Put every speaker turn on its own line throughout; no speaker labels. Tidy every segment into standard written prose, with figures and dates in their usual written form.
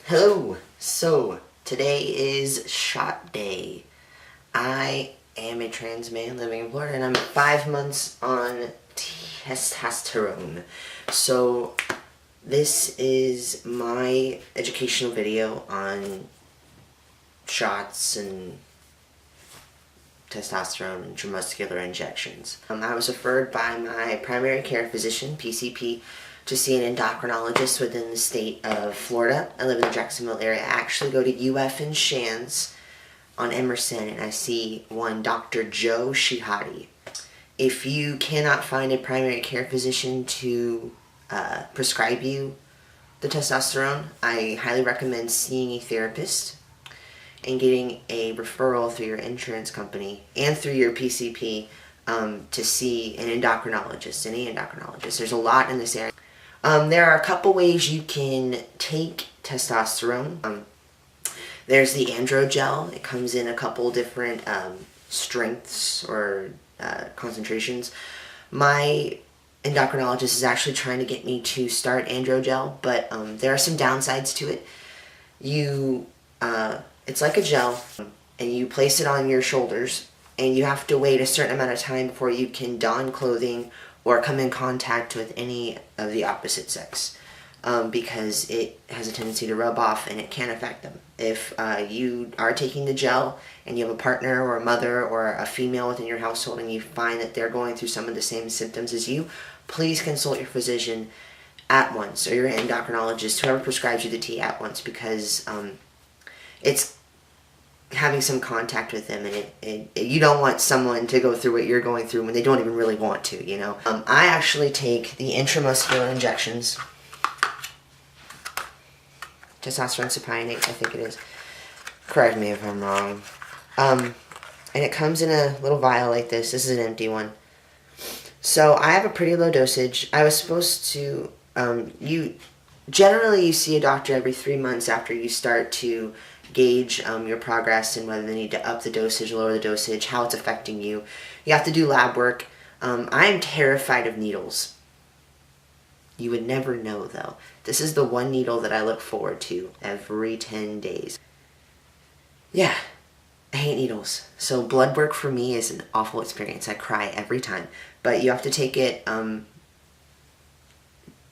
Hello! So, today is shot day. I am a trans man living in Florida and I'm 5 months on testosterone. So, this is my educational video on shots and testosterone and intramuscular injections. I was referred by my primary care physician, PCP, to see an endocrinologist within the state of Florida. I live in the Jacksonville area. I actually go to UF in Shands on Emerson, and I see one Dr. Joe Shihadi. If you cannot find a primary care physician to prescribe you the testosterone, I highly recommend seeing a therapist and getting a referral through your insurance company and through your PCP to see an endocrinologist, any endocrinologist. There's a lot in this area. There are a couple ways you can take testosterone. There's the androgel. It comes in a couple different strengths or concentrations. My endocrinologist is actually trying to get me to start androgel, but there are some downsides to it. It's like a gel, and you place it on your shoulders, and you have to wait a certain amount of time before you can don clothing or come in contact with any of the opposite sex, because it has a tendency to rub off and it can affect them. If you are taking the gel and you have a partner or a mother or a female within your household and you find that they're going through some of the same symptoms as you, please consult your physician at once, or your endocrinologist, whoever prescribes you the tea, at once, because it's having some contact with them, and you don't want someone to go through what you're going through when they don't even really want to, you know. I actually take the intramuscular injections, testosterone cypionate, I think it is. Correct me if I'm wrong. And it comes in a little vial like this. This is an empty one. So I have a pretty low dosage. I was supposed to, generally you see a doctor every 3 months after you start to gauge your progress and whether they need to up the dosage, lower the dosage, how it's affecting you. You have to do lab work. I am terrified of needles. You would never know, though. This is the one needle that I look forward to every 10 days. Yeah, I hate needles. So blood work for me is an awful experience. I cry every time. But you have to take it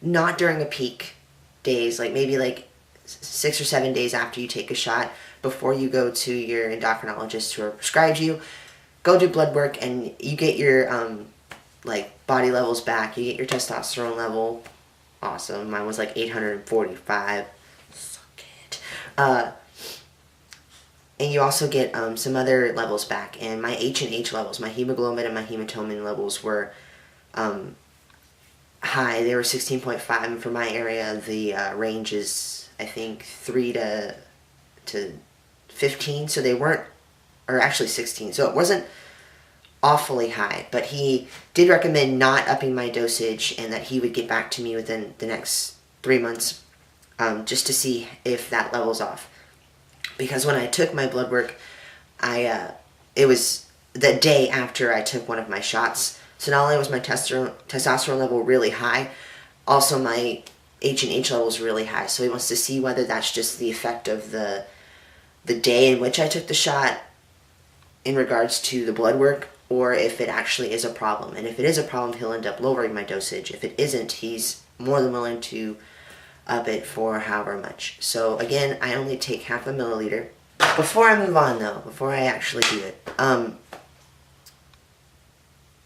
not during a peak days, like maybe like 6 or 7 days after you take a shot, before you go to your endocrinologist who prescribed you. Go do blood work and you get your like body levels back. You get your testosterone level. Awesome. Mine was like 845. Suck it. And you also get some other levels back. And my H&H levels, my hemoglobin and my hemotonin levels were high. They were 16.5, and for my area the range is, I think, 3 to 15, so they weren't, or actually 16, so it wasn't awfully high, but he did recommend not upping my dosage and that he would get back to me within the next 3 months just to see if that levels off. Because when I took my blood work, it was the day after I took one of my shots, so not only was my testosterone level really high, also my H&H level is really high, so he wants to see whether that's just the effect of the day in which I took the shot in regards to the blood work, or if it actually is a problem. And if it is a problem, he'll end up lowering my dosage. If it isn't, he's more than willing to up it for however much. So again, I only take half a milliliter. Before I move on though, before I actually do it,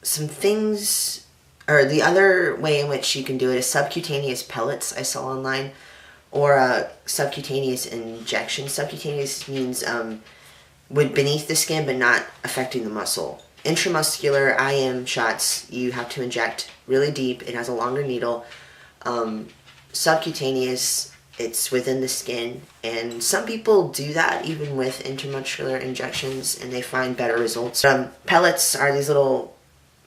some things, or the other way in which you can do it is subcutaneous pellets I saw online, or subcutaneous injection. Subcutaneous means beneath the skin but not affecting the muscle. Intramuscular IM shots, you have to inject really deep. It has a longer needle. Subcutaneous, it's within the skin, and some people do that even with intramuscular injections and they find better results. Pellets are these little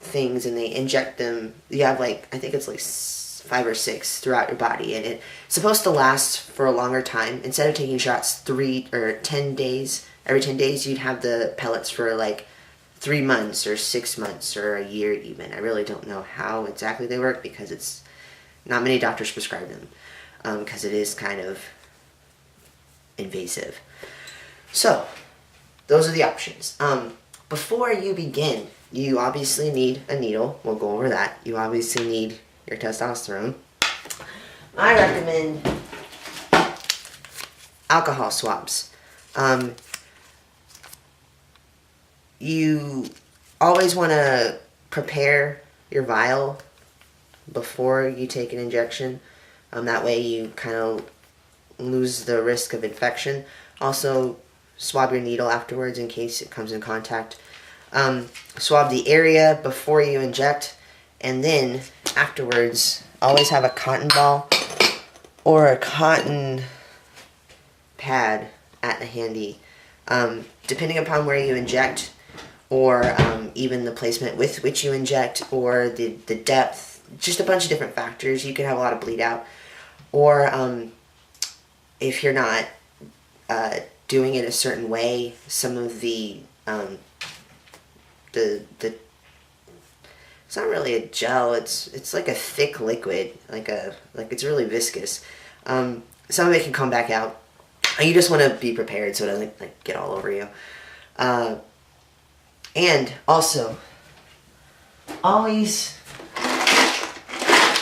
things, and they inject them. You have like, I think it's like 5 or 6 throughout your body, and it's supposed to last for a longer time. Instead of taking shots 3 or 10 days, every 10 days, you'd have the pellets for like 3 months or 6 months or a year even. I really don't know how exactly they work, because it's not many doctors prescribe them, because it is kind of invasive. So, those are the options. Before you begin, you obviously need a needle. We'll go over that. You obviously need your testosterone. I recommend alcohol swabs. You always want to prepare your vial before you take an injection. That way you kind of lose the risk of infection. Also, swab your needle afterwards in case it comes in contact. Swab the area before you inject, and then afterwards, always have a cotton ball or a cotton pad at the handy. Depending upon where you inject, or even the placement with which you inject, or the depth, just a bunch of different factors. You can have a lot of bleed out. Or if you're not doing it a certain way, some of the it's not really a gel, it's like a thick liquid, like it's really viscous. Some of it can come back out. And you just want to be prepared so it doesn't like get all over you. And also, always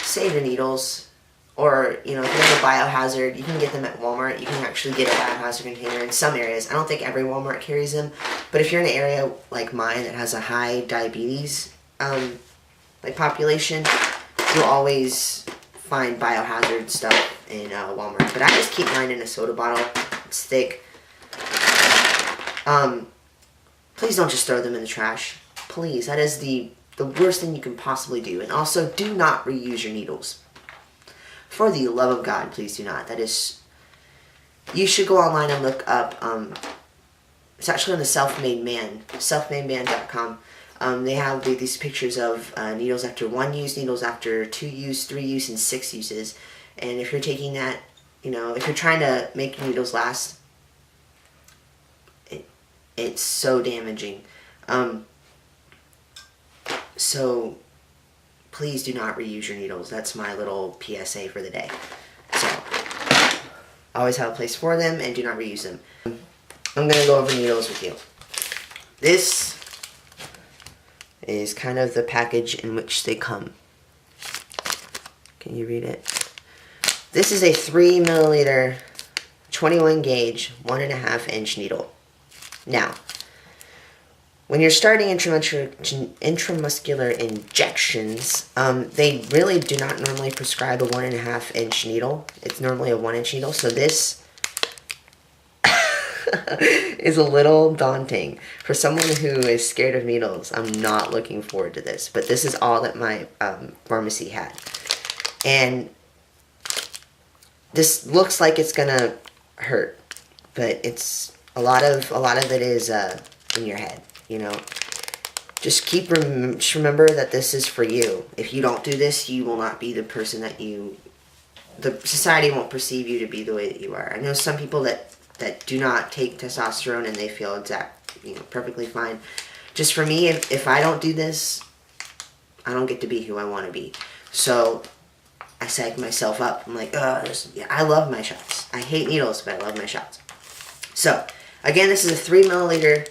save your needles, or, you know, if you have a biohazard, you can get them at Walmart. You can actually get a biohazard container in some areas. I don't think every Walmart carries them, but if you're in an area like mine that has a high diabetes population, you'll always find biohazard stuff in Walmart. But I just keep mine in a soda bottle. It's thick. Please don't just throw them in the trash. Please, that is the worst thing you can possibly do. And also, do not reuse your needles. For the love of God, please do not. That is, you should go online and look up, it's actually on the Self-Made Man, selfmademan.com. They have these pictures of needles after 1 use, needles after 2 use, 3 use, and 6 uses. And if you're taking that, you know, if you're trying to make your needles last, it's so damaging. So please do not reuse your needles. That's my little PSA for the day. So always have a place for them and do not reuse them. I'm going to go over needles with you. This is kind of the package in which they come. Can you read it? This is a 3 milliliter, 21 gauge, 1.5 inch needle. Now, when you're starting intramuscular injections, they really do not normally prescribe a 1.5 inch needle. It's normally a 1 inch needle, so this is a little daunting. For someone who is scared of needles, I'm not looking forward to this, but this is all that my pharmacy had. And this looks like it's gonna hurt, but it's a lot of it is in your head, you know. Just remember that this is for you. If you don't do this, you will not be the person that the society won't perceive you to be the way that you are. I know some people that do not take testosterone and they feel perfectly fine. Just for me, if I don't do this, I don't get to be who I want to be. So I psych myself up. I'm like, I love my shots. I hate needles, but I love my shots. So again, this is a 3 milliliter,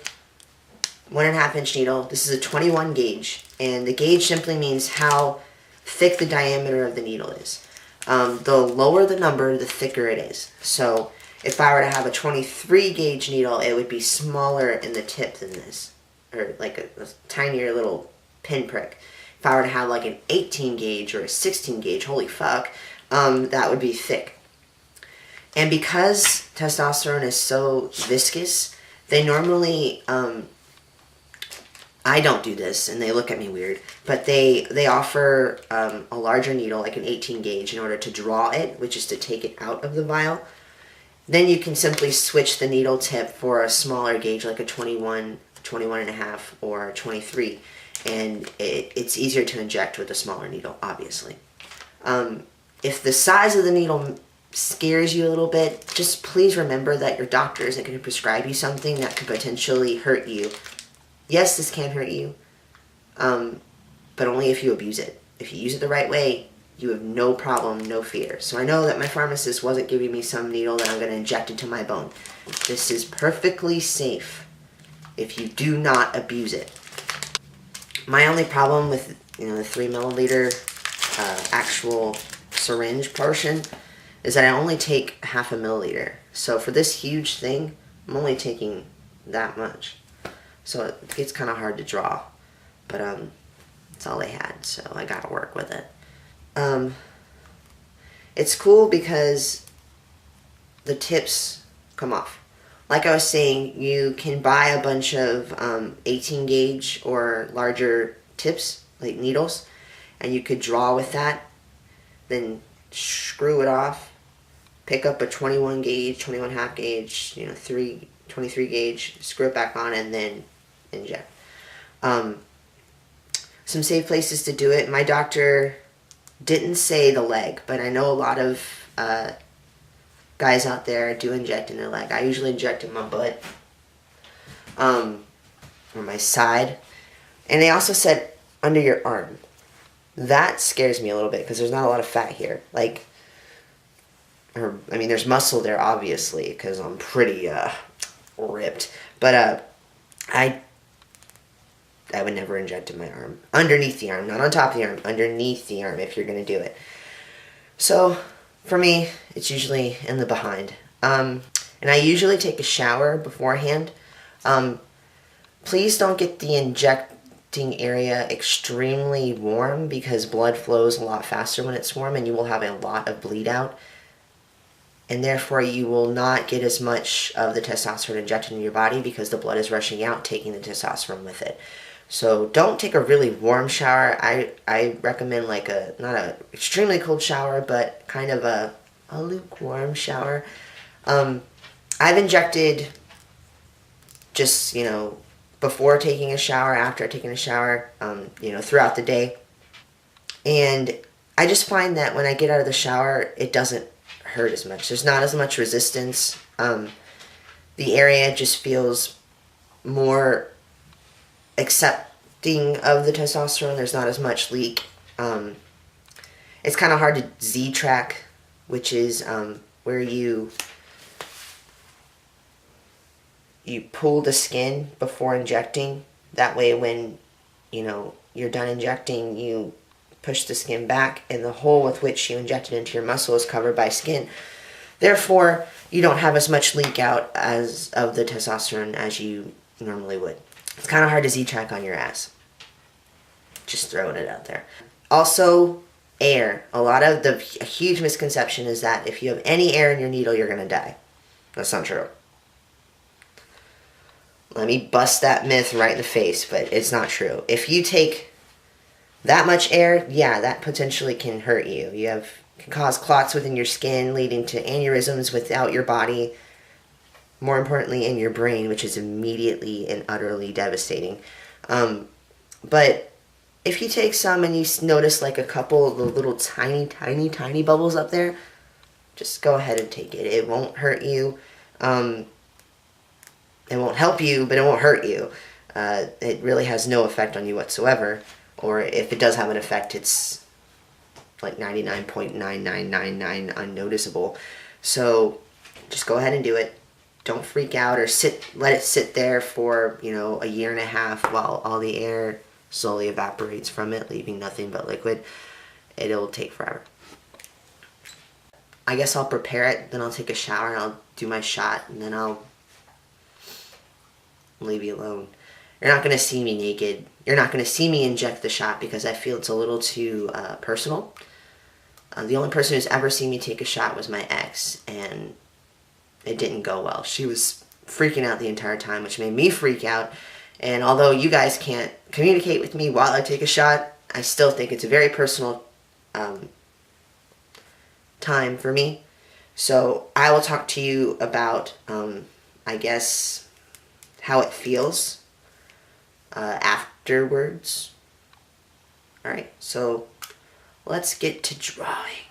1.5 inch needle. This is a 21 gauge, and the gauge simply means how thick the diameter of the needle is. The lower the number, the thicker it is. So if I were to have a 23 gauge needle, it would be smaller in the tip than this, or like a tinier little pinprick. If I were to have like an 18 gauge or a 16 gauge, holy fuck, that would be thick. And because testosterone is so viscous, they normally, I don't do this, and they look at me weird, but they offer a larger needle, like an 18 gauge, in order to draw it, which is to take it out of the vial. Then you can simply switch the needle tip for a smaller gauge, like a 21, 21.5, or 23, and it's easier to inject with a smaller needle, obviously. If the size of the needle scares you a little bit, just please remember that your doctor isn't going to prescribe you something that could potentially hurt you. Yes, this can hurt you, but only if you abuse it. If you use it the right way, you have no problem, no fear. So I know that my pharmacist wasn't giving me some needle that I'm going to inject into my bone. This is perfectly safe if you do not abuse it. My only problem with the 3 milliliter actual syringe portion is that I only take half a milliliter. So for this huge thing, I'm only taking that much. So it gets kind of hard to draw. But that's all they had, so I gotta work with it. It's cool because the tips come off. Like I was saying, you can buy a bunch of 18 gauge or larger tips, like needles, and you could draw with that, then screw it off, pick up a 21 gauge, 21 half gauge, 23 gauge, screw it back on, and then inject. Some safe places to do it. My doctor didn't say the leg, but I know a lot of guys out there do inject in their leg. I usually inject in my butt, or my side. And they also said under your arm. That scares me a little bit because there's not a lot of fat here. There's muscle there, obviously, because I'm pretty ripped. But I would never inject in my arm. Underneath the arm, not on top of the arm. Underneath the arm if you're going to do it. So, for me, it's usually in the behind. And I usually take a shower beforehand. Please don't get the injecting area extremely warm because blood flows a lot faster when it's warm and you will have a lot of bleed out. And therefore you will not get as much of the testosterone injected in your body because the blood is rushing out, taking the testosterone with it. So don't take a really warm shower. I recommend not a extremely cold shower, but kind of a lukewarm shower. I've injected just, before taking a shower, after taking a shower, throughout the day. And I just find that when I get out of the shower, it doesn't hurt as much. There's not as much resistance. The area just feels more accepting of the testosterone. There's not as much leak. It's kind of hard to Z-track, which is where you pull the skin before injecting. That way when you're done injecting, you push the skin back and the hole with which you injected into your muscle is covered by skin. Therefore, you don't have as much leak out of the testosterone as you normally would. It's kind of hard to Z-track on your ass. Just throwing it out there. Also, air. A huge misconception is that if you have any air in your needle, you're going to die. That's not true. Let me bust that myth right in the face, but it's not true. If you take that much air, yeah, that potentially can hurt you. Can cause clots within your skin, leading to aneurysms without your body. More importantly, in your brain, which is immediately and utterly devastating. But if you take some and you notice a couple of the little tiny, tiny, tiny bubbles up there, just go ahead and take it. It won't hurt you. It won't help you, but it won't hurt you. It really has no effect on you whatsoever. Or if it does have an effect, it's 99.9999 unnoticeable. So just go ahead and do it. Don't freak out or let it sit there for, a year and a half while all the air slowly evaporates from it, leaving nothing but liquid. It'll take forever. I guess I'll prepare it, then I'll take a shower and I'll do my shot, and then I'll leave you alone. You're not going to see me naked. You're not going to see me inject the shot because I feel it's a little too personal. The only person who's ever seen me take a shot was my ex, and it didn't go well. She was freaking out the entire time, which made me freak out. And although you guys can't communicate with me while I take a shot, I still think it's a very personal time for me. So I will talk to you about, I guess, how it feels afterwards. Alright, so let's get to drawing.